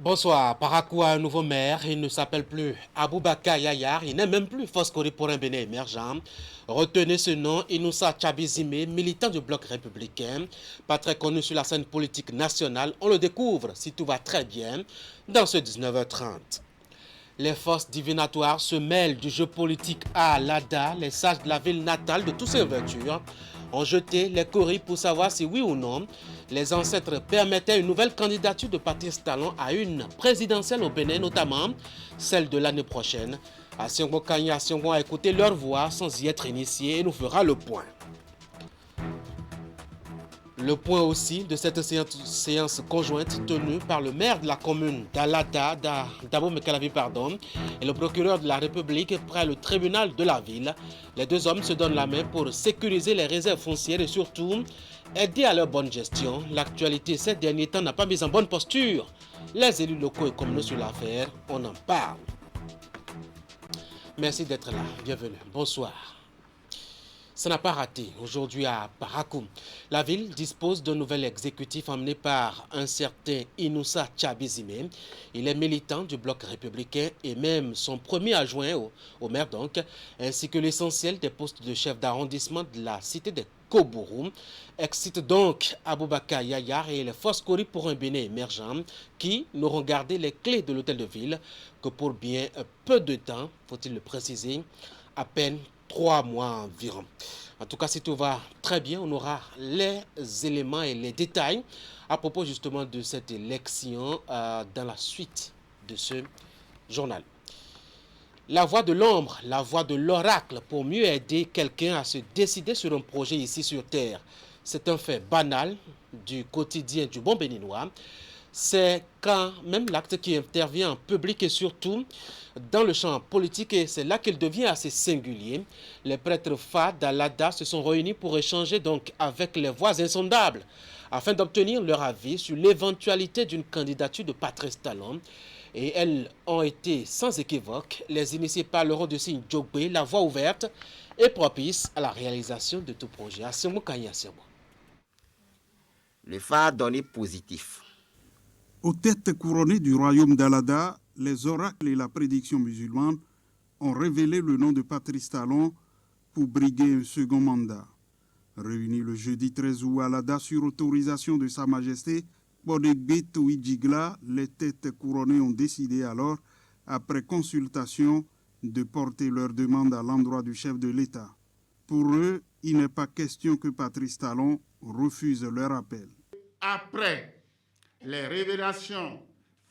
Bonsoir. Parakou a un nouveau maire. Il ne s'appelle plus Aboubaka Yayar. Il n'est même plus Foskori pour un Bénin émergent. Retenez ce nom, Inoussa Tchabizime, militant du bloc républicain. Pas très connu sur la scène politique nationale. On le découvre, si tout va très bien, dans ce 19h30. Les forces divinatoires se mêlent du jeu politique à l'ADA. Les sages de la ville natale de toutes ces vertus ont jeté les coris pour savoir si oui ou non les ancêtres permettaient une nouvelle candidature de Patrice Talon à une présidentielle au Bénin, notamment celle de l'année prochaine. Asiongo Kanya Asiongo a écouté leur voix sans y être initié et nous fera le point. Le point aussi de cette séance conjointe tenue par le maire de la commune d'Alada, Dabo Mekalavi, et le procureur de la République près le tribunal de la ville. Les deux hommes se donnent la main pour sécuriser les réserves foncières et surtout aider à leur bonne gestion. L'actualité ces derniers temps n'a pas mis en bonne posture les élus locaux et communaux sur l'affaire. On en parle. Merci d'être là. Bienvenue. Bonsoir. Ça n'a pas raté. Aujourd'hui à Parakou, la ville dispose d'un nouvel exécutif emmené par un certain Inoussa Tchabizime. Il est militant du bloc républicain et même son premier adjoint au maire donc, ainsi que l'essentiel des postes de chef d'arrondissement de la cité de Kobourou, excite donc Aboubaka Yayar et les Foskori pour un Bénin émergent qui n'auront gardé les clés de l'hôtel de ville que pour bien peu de temps, faut-il le préciser, à peine 3 mois environ. En tout cas, si tout va très bien, on aura les éléments et les détails à propos justement de cette élection dans la suite de ce journal. La voix de l'ombre, la voix de l'oracle pour mieux aider quelqu'un à se décider sur un projet ici sur Terre. C'est un fait banal du quotidien du bon béninois. C'est quand même l'acte qui intervient en public et surtout dans le champ politique et c'est là qu'il devient assez singulier. Les prêtres Fa d'Alada se sont réunis pour échanger donc avec les voix insondables afin d'obtenir leur avis sur l'éventualité d'une candidature de Patrice Talon. Et elles ont été sans équivoque. Les initiés parleront de signe Djogbe, la voie ouverte et propice à la réalisation de tout projet. Le phare donné positif. Aux têtes couronnées du royaume d'Alada, les oracles et la prédiction musulmane ont révélé le nom de Patrice Talon pour briguer un second mandat. Réunis le jeudi 13 août à Alada sur autorisation de Sa Majesté Bodegbet Ouidjigla, les têtes couronnées ont décidé alors, après consultation, de porter leur demande à l'endroit du chef de l'État. Pour eux, il n'est pas question que Patrice Talon refuse leur appel. Après les révélations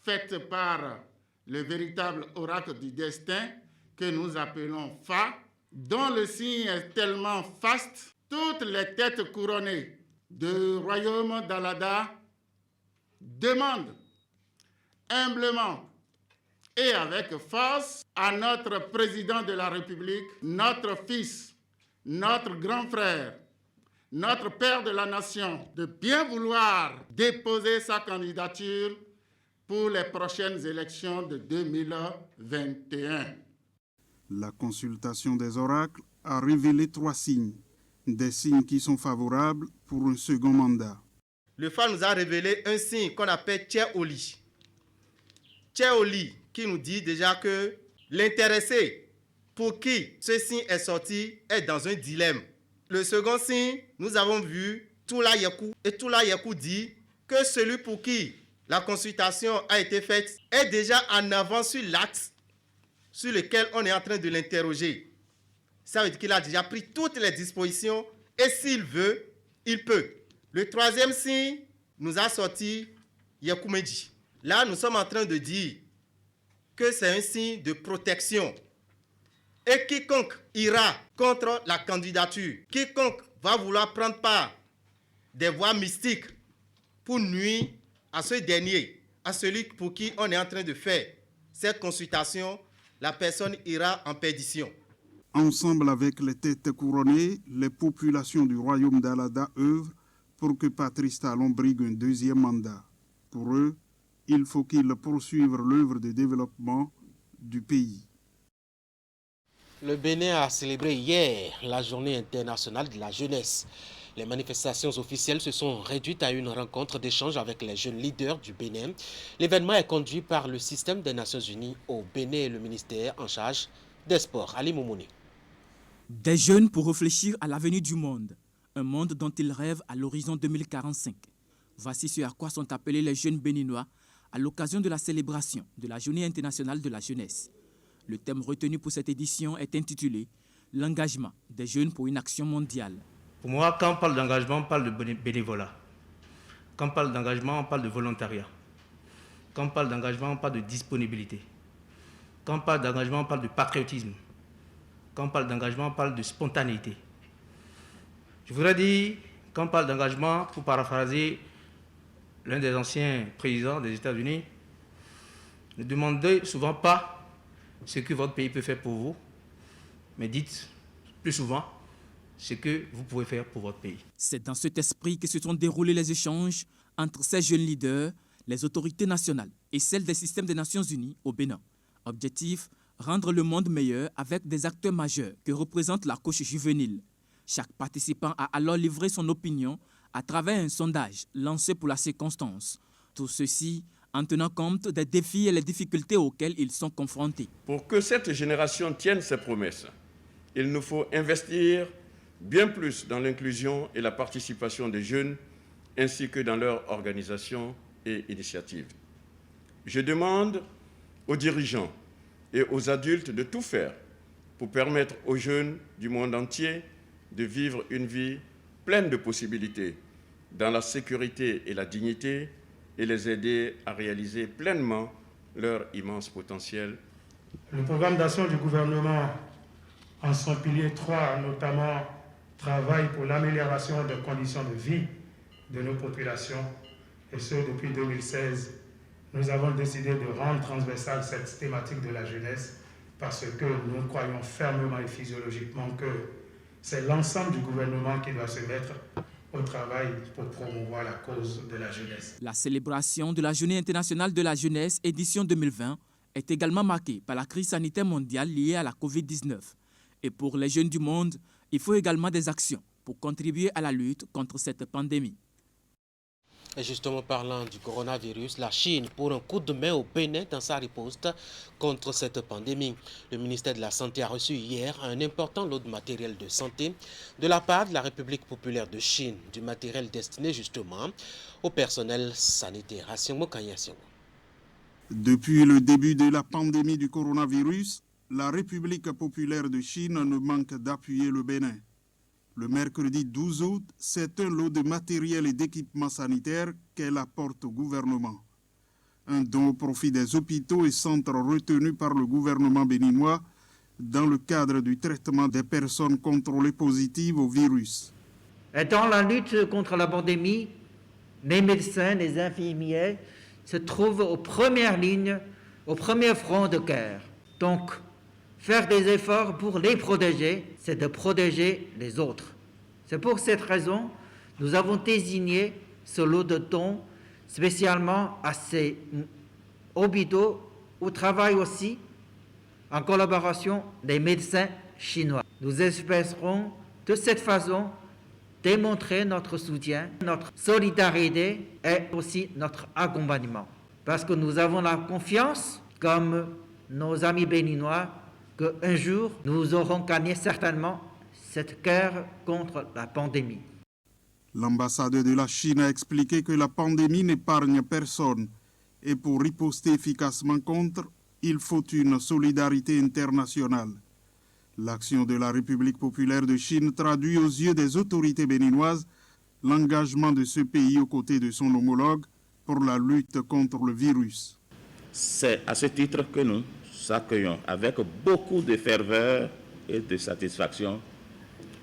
faites par le véritable oracle du destin que nous appelons Fa, dont le signe est tellement faste, toutes les têtes couronnées du royaume d'Alada demandent humblement et avec force à notre président de la République, notre fils, notre grand frère, notre père de la nation, de bien vouloir déposer sa candidature pour les prochaines élections de 2021. La consultation des oracles a révélé 3 signes, des signes qui sont favorables pour un second mandat. Le phare nous a révélé un signe qu'on appelle Tché-Oli. Tché-Oli qui nous dit déjà que l'intéressé pour qui ce signe est sorti est dans un dilemme. Le second signe, nous avons vu Toula Yekou. Et Toula Yekou dit que celui pour qui la consultation a été faite est déjà en avant sur l'axe sur lequel on est en train de l'interroger. Ça veut dire qu'il a déjà pris toutes les dispositions et s'il veut, il peut. Le troisième signe nous a sorti Yekoumeji. Là, nous sommes en train de dire que c'est un signe de protection. Et quiconque ira contre la candidature, quiconque va vouloir prendre part des voies mystiques pour nuire à ce dernier, à celui pour qui on est en train de faire cette consultation, la personne ira en perdition. Ensemble avec les têtes couronnées, les populations du royaume d'Alada œuvrent pour que Patrice Talon brigue un deuxième mandat. Pour eux, il faut qu'ils poursuivent l'œuvre de développement du pays. Le Bénin a célébré hier la journée internationale de la jeunesse. Les manifestations officielles se sont réduites à une rencontre d'échange avec les jeunes leaders du Bénin. L'événement est conduit par le système des Nations Unies au Bénin et le ministère en charge des sports. Ali Moumouni. Des jeunes pour réfléchir à l'avenir du monde, un monde dont ils rêvent à l'horizon 2045. Voici ce à quoi sont appelés les jeunes béninois à l'occasion de la célébration de la Journée internationale de la jeunesse. Le thème retenu pour cette édition est intitulé « L'engagement des jeunes pour une action mondiale ». Pour moi, quand on parle d'engagement, on parle de bénévolat. Quand on parle d'engagement, on parle de volontariat. Quand on parle d'engagement, on parle de disponibilité. Quand on parle d'engagement, on parle de patriotisme. Quand on parle d'engagement, on parle de spontanéité. Je voudrais dire, quand on parle d'engagement, pour paraphraser l'un des anciens présidents des États-Unis, ne demandez souvent pas ce que votre pays peut faire pour vous, mais dites plus souvent ce que vous pouvez faire pour votre pays. C'est dans cet esprit que se sont déroulés les échanges entre ces jeunes leaders, les autorités nationales et celles des systèmes des Nations Unies au Bénin. Objectif, rendre le monde meilleur avec des acteurs majeurs que représente la couche juvénile. Chaque participant a alors livré son opinion à travers un sondage lancé pour la circonstance. Tout ceci en tenant compte des défis et les difficultés auxquels ils sont confrontés. Pour que cette génération tienne ses promesses, il nous faut investir bien plus dans l'inclusion et la participation des jeunes, ainsi que dans leur organisation et initiative. Je demande aux dirigeants et aux adultes de tout faire pour permettre aux jeunes du monde entier de vivre une vie pleine de possibilités, dans la sécurité et la dignité, et les aider à réaliser pleinement leur immense potentiel. Le programme d'action du gouvernement, en son pilier 3, notamment, travaille pour l'amélioration des conditions de vie de nos populations, et ce, depuis 2016. Nous avons décidé de rendre transversale cette thématique de la jeunesse parce que nous croyons fermement et physiologiquement que c'est l'ensemble du gouvernement qui doit se mettre au travail pour promouvoir la cause de la jeunesse. La célébration de la Journée internationale de la jeunesse édition 2020 est également marquée par la crise sanitaire mondiale liée à la Covid-19. Et pour les jeunes du monde, il faut également des actions pour contribuer à la lutte contre cette pandémie. Et justement, parlant du coronavirus, la Chine pour un coup de main au Bénin dans sa riposte contre cette pandémie. Le ministère de la Santé a reçu hier un important lot de matériel de santé de la part de la République populaire de Chine, du matériel destiné justement au personnel sanitaire. Depuis le début de la pandémie du coronavirus, la République populaire de Chine ne manque d'appuyer le Bénin. Le mercredi 12 août, c'est un lot de matériel et d'équipements sanitaires qu'elle apporte au gouvernement. Un don au profit des hôpitaux et centres retenus par le gouvernement béninois dans le cadre du traitement des personnes contrôlées positives au virus. Et dans la lutte contre la pandémie, les médecins, les infirmiers se trouvent aux premières lignes, au premier front de guerre. Donc, faire des efforts pour les protéger, c'est de protéger les autres. C'est pour cette raison que nous avons désigné ce lot de dons spécialement à ces hôpitaux où travaillent aussi, en collaboration, des médecins chinois. Nous espérons de cette façon démontrer notre soutien, notre solidarité et aussi notre accompagnement. Parce que nous avons la confiance, comme nos amis béninois, qu'un jour, nous aurons gagné certainement cette guerre contre la pandémie. L'ambassadeur de la Chine a expliqué que la pandémie n'épargne personne et pour riposter efficacement contre, il faut une solidarité internationale. L'action de la République populaire de Chine traduit aux yeux des autorités béninoises l'engagement de ce pays aux côtés de son homologue pour la lutte contre le virus. C'est à ce titre que nous accueillons avec beaucoup de ferveur et de satisfaction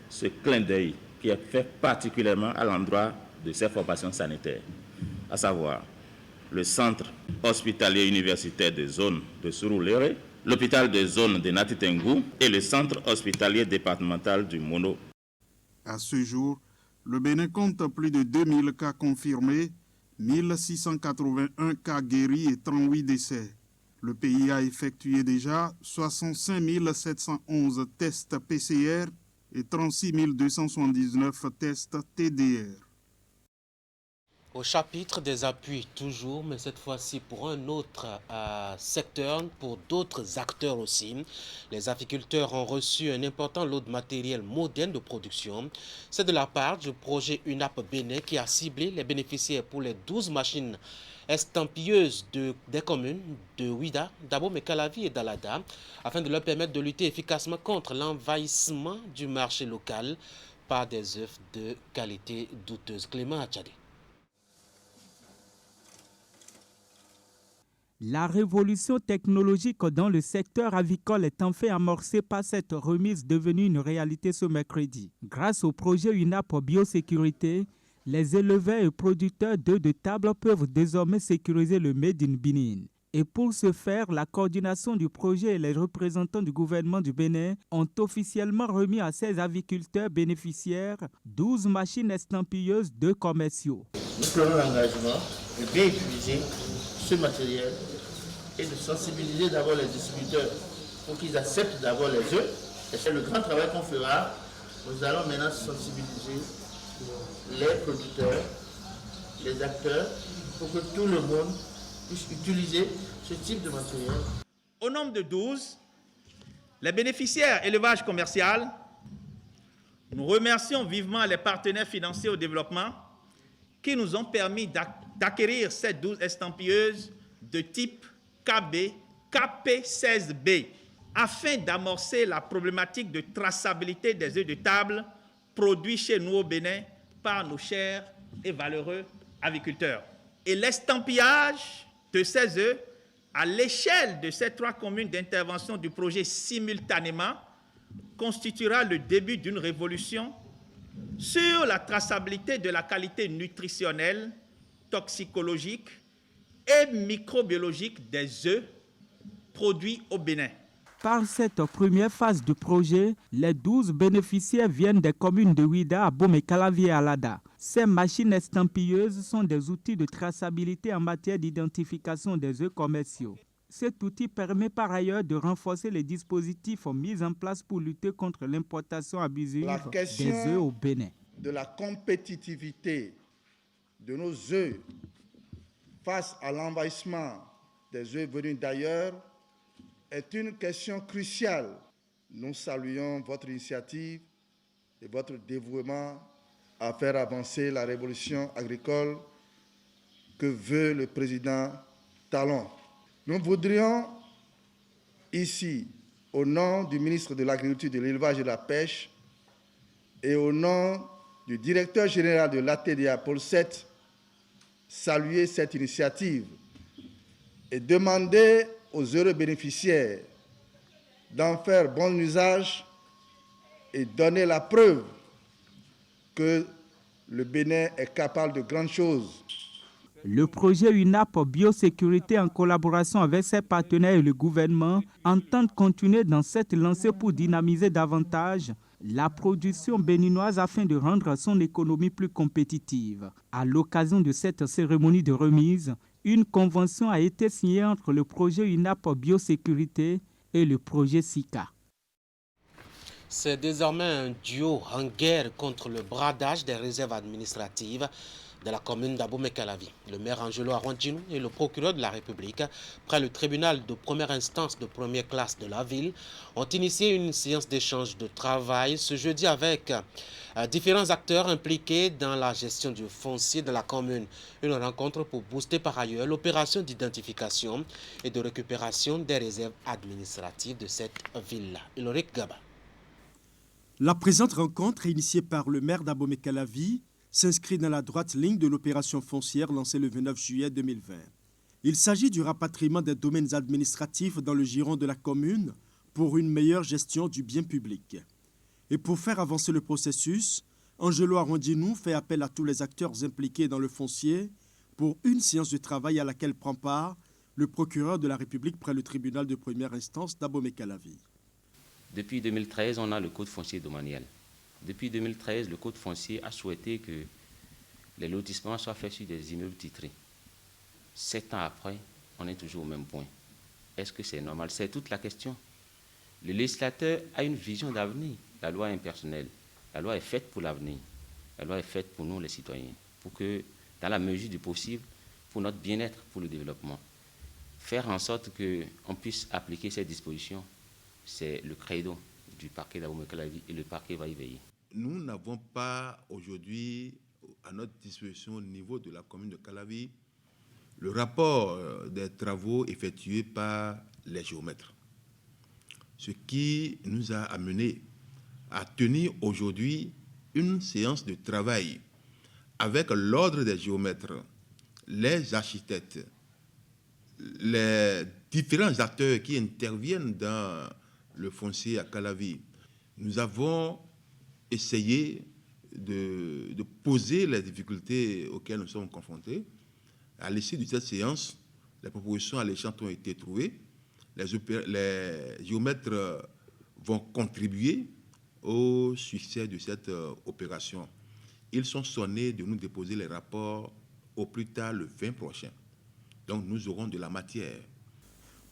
ce clin d'œil qui est fait particulièrement à l'endroit de ces formations sanitaires, à savoir le centre hospitalier universitaire de zone de Surulere, l'hôpital de zone de Natitengu et le centre hospitalier départemental du Mono. À ce jour, le Bénin compte plus de 2000 cas confirmés, 1681 cas guéris et 38 décès. Le pays a effectué déjà 65 711 tests PCR et 36 279 tests TDR. Au chapitre des appuis toujours, mais cette fois-ci pour un autre secteur, pour d'autres acteurs aussi. Les apiculteurs ont reçu un important lot de matériel moderne de production. C'est de la part du projet UNAP Bénin qui a ciblé les bénéficiaires pour les 12 machines estampilleuses des communes de Ouida, Dabo-Mekalavi et d'Alada, afin de leur permettre de lutter efficacement contre l'envahissement du marché local par des œufs de qualité douteuse. Clément Achadé. La révolution technologique dans le secteur avicole est enfin amorcée par cette remise devenue une réalité ce mercredi. Grâce au projet UNAP Biosécurité, les éleveurs et producteurs d'œufs de table peuvent désormais sécuriser le Made in Benin. Et pour ce faire, la coordination du projet et les représentants du gouvernement du Bénin ont officiellement remis à ces aviculteurs bénéficiaires 12 machines estampilleuses d'œufs commerciaux. Nous prenons l'engagement de bien utiliser ce matériel et de sensibiliser d'abord les distributeurs pour qu'ils acceptent d'abord les œufs. Et c'est le grand travail qu'on fera. Nous allons maintenant sensibiliser les producteurs, les acteurs, pour que tout le monde puisse utiliser ce type de matériel. Au nombre de 12, les bénéficiaires élevage commercial, nous remercions vivement les partenaires financiers au développement qui nous ont permis d'acquérir ces 12 estampilleuses de type KB, KP16B, afin d'amorcer la problématique de traçabilité des œufs de table produits chez nous au Bénin par nos chers et valeureux aviculteurs. Et l'estampillage de ces œufs à l'échelle de ces 3 communes d'intervention du projet simultanément constituera le début d'une révolution sur la traçabilité de la qualité nutritionnelle, toxicologique et microbiologique des œufs produits au Bénin. Par cette première phase du projet, les 12 bénéficiaires viennent des communes de Ouida, Dabo-Mekalavi et Alada. Ces machines estampilleuses sont des outils de traçabilité en matière d'identification des œufs commerciaux. Cet outil permet par ailleurs de renforcer les dispositifs mis en place pour lutter contre l'importation abusive des œufs au Bénin. De la compétitivité de nos œufs face à l'envahissement des œufs venus d'ailleurs est une question cruciale. Nous saluons votre initiative et votre dévouement à faire avancer la révolution agricole que veut le président Talon. Nous voudrions ici, au nom du ministre de l'Agriculture, de l'Élevage et de la Pêche et au nom du directeur général de l'ATDA, Paul Seth, saluer cette initiative et demander aux heureux bénéficiaires d'en faire bon usage et donner la preuve que le Bénin est capable de grandes choses. Le projet UNAP Biosécurité, en collaboration avec ses partenaires et le gouvernement, entend continuer dans cette lancée pour dynamiser davantage la production béninoise afin de rendre son économie plus compétitive. À l'occasion de cette cérémonie de remise, une convention a été signée entre le projet UNAP Biosécurité et le projet SICA. C'est désormais un duo en guerre contre le bradage des réserves administratives de la commune d'Abo-Mekalavi. Le maire Angelo Arwandjinou et le procureur de la République, près le tribunal de première instance de première classe de la ville, ont initié une séance d'échange de travail ce jeudi avec différents acteurs impliqués dans la gestion du foncier de la commune. Une rencontre pour booster par ailleurs l'opération d'identification et de récupération des réserves administratives de cette ville-là. Ulrich Gaba. La présente rencontre, initiée par le maire d'Abo-Mekalavi, s'inscrit dans la droite ligne de l'opération foncière lancée le 29 juillet 2020. Il s'agit du rapatriement des domaines administratifs dans le giron de la commune pour une meilleure gestion du bien public. Et pour faire avancer le processus, Angelo Arwandjinou fait appel à tous les acteurs impliqués dans le foncier pour une séance de travail à laquelle prend part le procureur de la République près le tribunal de première instance d'Abo-Mekalavi. Depuis 2013, on a le code foncier domanial. Depuis 2013, le code foncier a souhaité que les lotissements soient faits sur des immeubles titrés. 7 ans après, on est toujours au même point. Est-ce que c'est normal? C'est toute la question. Le législateur a une vision d'avenir. La loi est impersonnelle. La loi est faite pour l'avenir. La loi est faite pour nous, les citoyens, pour que, dans la mesure du possible, pour notre bien-être, pour le développement, faire en sorte qu'on puisse appliquer ces dispositions, c'est le credo du parquet d'Abomey-Calavi et le parquet va y veiller. Nous n'avons pas aujourd'hui à notre disposition au niveau de la commune de Calavi le rapport des travaux effectués par les géomètres. Ce qui nous a amené à tenir aujourd'hui une séance de travail avec l'ordre des géomètres, les architectes, les différents acteurs qui interviennent dans le foncier à Calavi. Nous avons essayé de poser les difficultés auxquelles nous sommes confrontés. À l'issue de cette séance, les propositions alléchantes ont été trouvées. Les géomètres vont contribuer au succès de cette opération. Ils sont sonnés de nous déposer les rapports au plus tard le 20 prochain. Donc nous aurons de la matière.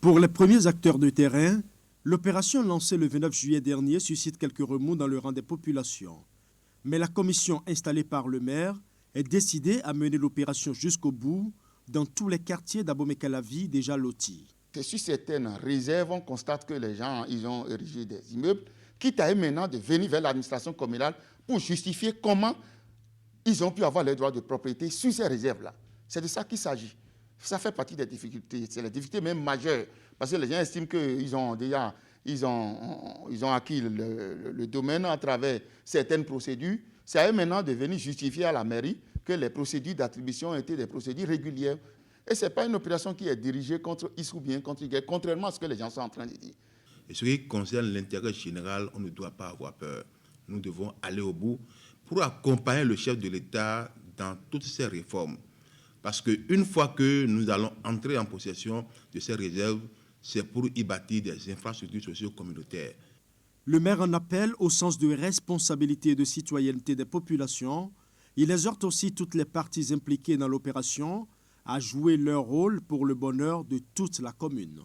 Pour les premiers acteurs de terrain, l'opération lancée le 29 juillet dernier suscite quelques remous dans le rang des populations. Mais la commission installée par le maire est décidée à mener l'opération jusqu'au bout dans tous les quartiers d'Abomey-Calavi déjà lotis. Sur certaines réserves, on constate que les gens ils ont érigé des immeubles, quitte à eux maintenant de venir vers l'administration communale pour justifier comment ils ont pu avoir les droits de propriété sur ces réserves-là. C'est de ça qu'il s'agit. Ça fait partie des difficultés. C'est les difficultés même majeures. Parce que les gens estiment qu'ils ont déjà ils ont acquis le domaine à travers certaines procédures. C'est à eux maintenant de venir justifier à la mairie que les procédures d'attribution ont été des procédures régulières. Et ce n'est pas une opération qui est dirigée contre X ou bien contre Y, contrairement à ce que les gens sont en train de dire. Et ce qui concerne l'intérêt général, on ne doit pas avoir peur. Nous devons aller au bout pour accompagner le chef de l'État dans toutes ces réformes. Parce qu'une fois que nous allons entrer en possession de ces réserves, c'est pour y bâtir des infrastructures socio-communautaires. Le maire en appelle au sens de responsabilité et de citoyenneté des populations. Il exhorte aussi toutes les parties impliquées dans l'opération à jouer leur rôle pour le bonheur de toute la commune.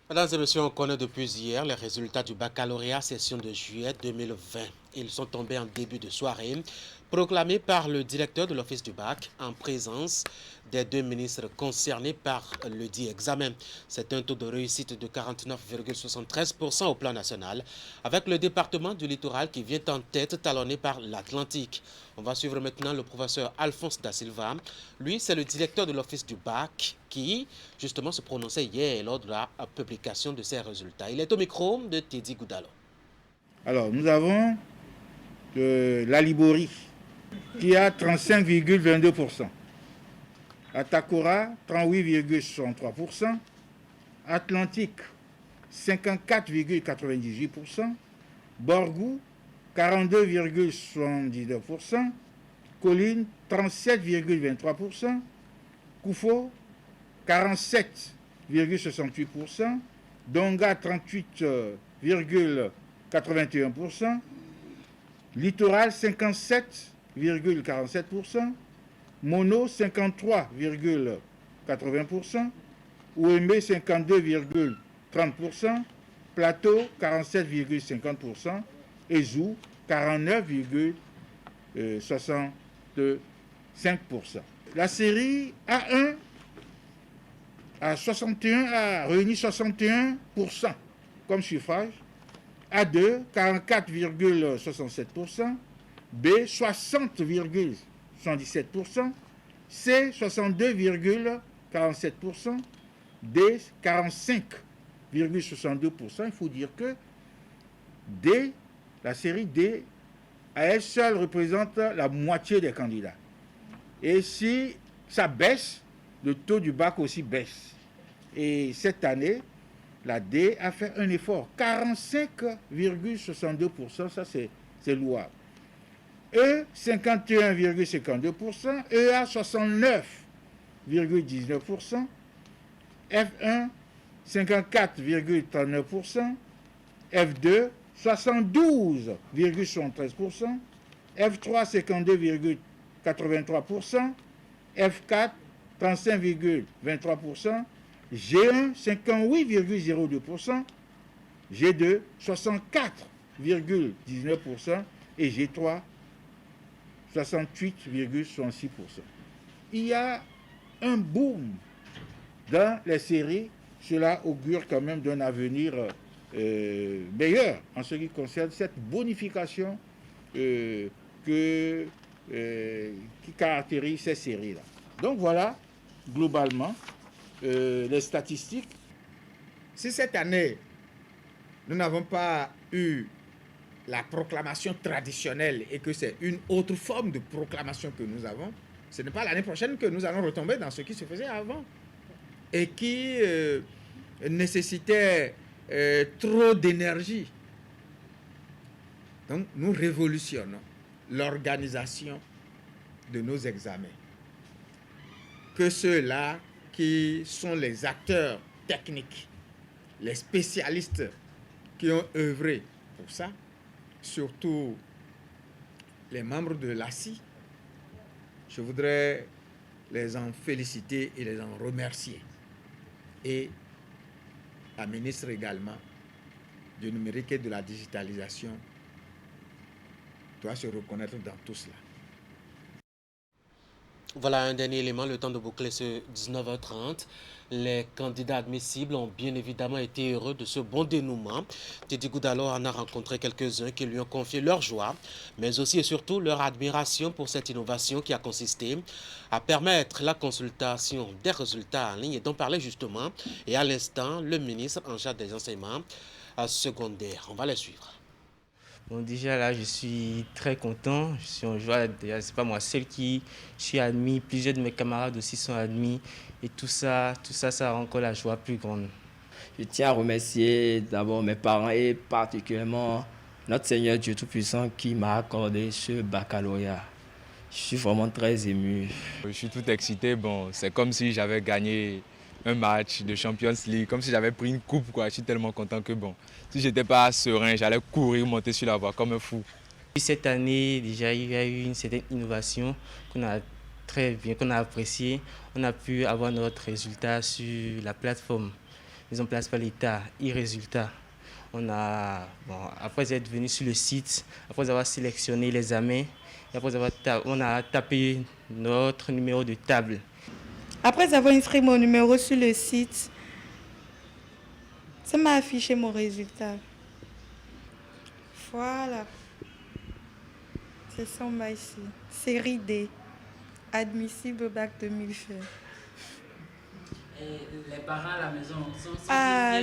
Mesdames et messieurs, on connaît depuis hier les résultats du baccalauréat session de juillet 2020. Ils sont tombés en début de soirée, proclamés par le directeur de l'office du bac en présence des deux ministres concernés par le dit examen. C'est un taux de réussite de 49,73% au plan national, avec le département du littoral qui vient en tête, talonné par l'Atlantique. On va suivre maintenant le professeur Alphonse Da Silva. Lui, c'est le directeur de l'office du bac qui, justement, se prononçait hier lors de la publication de ses résultats. Il est au micro de Teddy Goudalo. Alors, nous avons la Libori qui a 35,22%. Atakora, 38,63%. Atlantique, 54,98%. Borgou, 42,79%. Colline, 37,23%. Koufo, 47,68%. Donga, 38,81%. Littoral, 57,47%. Mono, 53,80%. OMB, 52,30%. Plateau, 47,50%. Et Zou, 49,65%. La série A1 a réuni 61% comme suffrage. A2, 44,67%. B, 60,77%. C, 62,47%. D, 45,62%. Il faut dire que D, la série D, à elle seule représente la moitié des candidats. Et si ça baisse, le taux du bac aussi baisse. Et cette année, la D a fait un effort, 45,62%, ça c'est louable. E, 51,52%, EA, 69,19%, F1, 54,39%, F2, 72,73%, F3, 52,83%, F4, 35,23%, G1, 58,02%, G2, 64,19% et G3, 68,66%. Il y a un boom dans les séries. Cela augure quand même d'un avenir meilleur en ce qui concerne cette bonification qui caractérise ces séries-là. Donc voilà, globalement, les statistiques. Si cette année, nous n'avons pas eu la proclamation traditionnelle et que c'est une autre forme de proclamation que nous avons, ce n'est pas l'année prochaine que nous allons retomber dans ce qui se faisait avant et qui nécessitait trop d'énergie. Donc nous révolutionnons l'organisation de nos examens. Que ceux-là qui sont les acteurs techniques, les spécialistes qui ont œuvré pour ça, surtout les membres de l'ACI, je voudrais les en féliciter et les en remercier. Et la ministre également du numérique et de la digitalisation doit se reconnaître dans tout cela. Voilà un dernier élément, le temps de boucler ce 19h30. Les candidats admissibles ont bien évidemment été heureux de ce bon dénouement. Teddy Goudalo en a rencontré quelques-uns qui lui ont confié leur joie, mais aussi et surtout leur admiration pour cette innovation qui a consisté à permettre la consultation des résultats en ligne et dont parlait justement et à l'instant le ministre en charge des enseignements secondaires. On va les suivre. Bon, déjà là, je suis très content, je suis en joie. Déjà, c'est pas moi seul qui suis admis, plusieurs de mes camarades aussi sont admis. Et tout ça, ça rend encore la joie plus grande. Je tiens à remercier d'abord mes parents et particulièrement notre Seigneur Dieu Tout-Puissant qui m'a accordé ce baccalauréat. Je suis vraiment très ému. Je suis tout excité. Bon, c'est comme si j'avais gagné un match de Champions League, comme si j'avais pris une coupe, quoi. Je suis tellement content que bon, si j'étais pas serein, j'allais courir, monter sur la voie comme un fou. Cette année, déjà, il y a eu une certaine innovation qu'on a très bien, qu'on a appréciée. On a pu avoir notre résultat sur la plateforme mise en place par l'État, e-résultat. Après être venu sur le site, après avoir sélectionné les examens, on a tapé notre numéro de table. Après avoir inscrit mon numéro sur le site, ça m'a affiché mon résultat. Voilà. C'est ça, on m'a ici. Série D. Admissible au bac 2020. Et les parents à la maison sont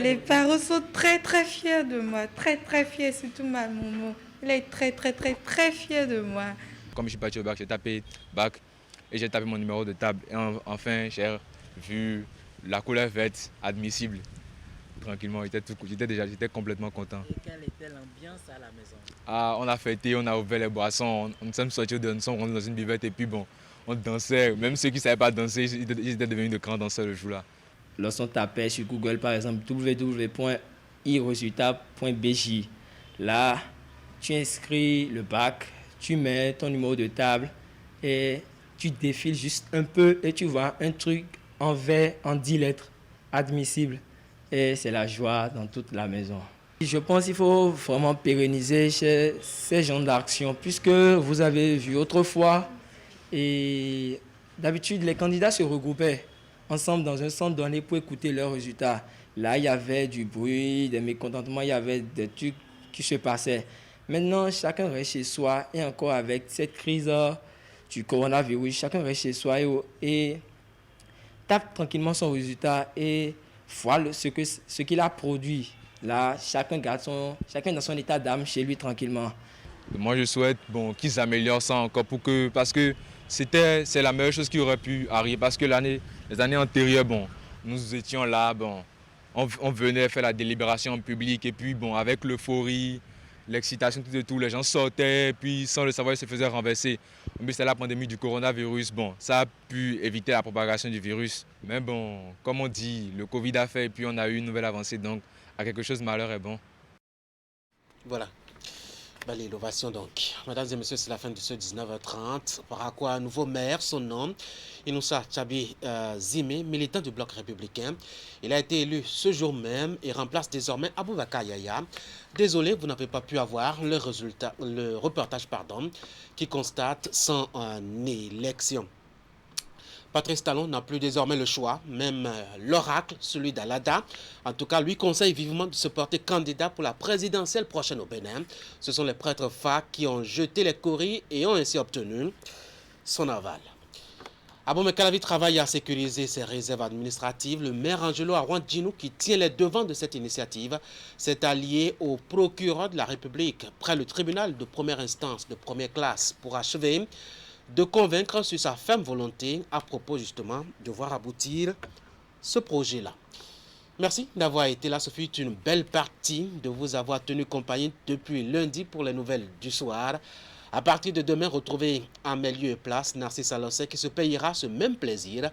les parents sont très très fiers de moi. Très très fiers, surtout ma maman. Elle est très très très très fière de moi. Comme je suis parti au bac, j'ai tapé bac. Et j'ai tapé mon numéro de table. Et enfin, j'ai vu la couleur verte admissible. Tranquillement, j'étais complètement content. Et quelle était l'ambiance à la maison? On a fêté, on a ouvert les boissons, on s'est sortis de on rentre dans une buvette et puis bon, on dansait. Même ceux qui ne savaient pas danser, ils étaient devenus de grands danseurs le jour-là. Lorsqu'on tapait sur Google, par exemple, www.iresultat.bj, là, tu inscris le bac, tu mets ton numéro de table et tu défiles juste un peu et tu vois un truc en vert, en 10 lettres, admissible. Et c'est la joie dans toute la maison. Je pense qu'il faut vraiment pérenniser ces genres d'actions, puisque vous avez vu autrefois, et d'habitude, les candidats se regroupaient ensemble dans un centre donné pour écouter leurs résultats. Là, il y avait du bruit, des mécontentements, il y avait des trucs qui se passaient. Maintenant, chacun reste chez soi, et encore avec cette crise du coronavirus, chacun reste chez soi et tape tranquillement son résultat et voit ce qu'il a produit. Là, chacun dans son état d'âme chez lui tranquillement. Moi, je souhaite qu'ils améliorent ça encore parce que c'est la meilleure chose qui aurait pu arriver. Parce que les années antérieures, nous étions là, on venait faire la délibération en public et puis avec l'euphorie, l'excitation, tout, les gens sortaient, et puis sans le savoir, ils se faisaient renverser. Mais c'est la pandémie du coronavirus. Ça a pu éviter la propagation du virus. Mais comme on dit, le Covid a fait et puis on a eu une nouvelle avancée. Donc, à quelque chose, malheur est bon. Voilà. Belle innovation donc. Mesdames et messieurs, c'est la fin de ce 19h30. Par quoi un nouveau maire, son nom, Inoussa Tchabi-Zimé, militant du bloc républicain. Il a été élu ce jour même et remplace désormais Aboubakar Yaya. Désolé, vous n'avez pas pu avoir le reportage qui constate son élection. Patrice Talon n'a plus désormais le choix, même l'oracle, celui d'Alada, en tout cas, lui conseille vivement de se porter candidat pour la présidentielle prochaine au Bénin. Ce sont les prêtres FA qui ont jeté les courriers et ont ainsi obtenu son aval. Abomey Calavi travaille à sécuriser ses réserves administratives. Le maire Angelo Arwandjinou, qui tient les devants de cette initiative, s'est allié au procureur de la République près le tribunal de première instance de première classe pour achever de convaincre sur sa ferme volonté à propos justement de voir aboutir ce projet-là. Merci d'avoir été là. Ce fut une belle partie de vous avoir tenu compagnie depuis lundi pour les nouvelles du soir. À partir de demain, retrouvez à mes lieux et places Narcisse Alossé qui se payera ce même plaisir.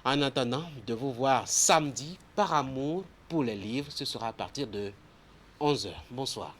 En attendant de vous voir samedi par amour pour les livres, ce sera à partir de 11h. Bonsoir.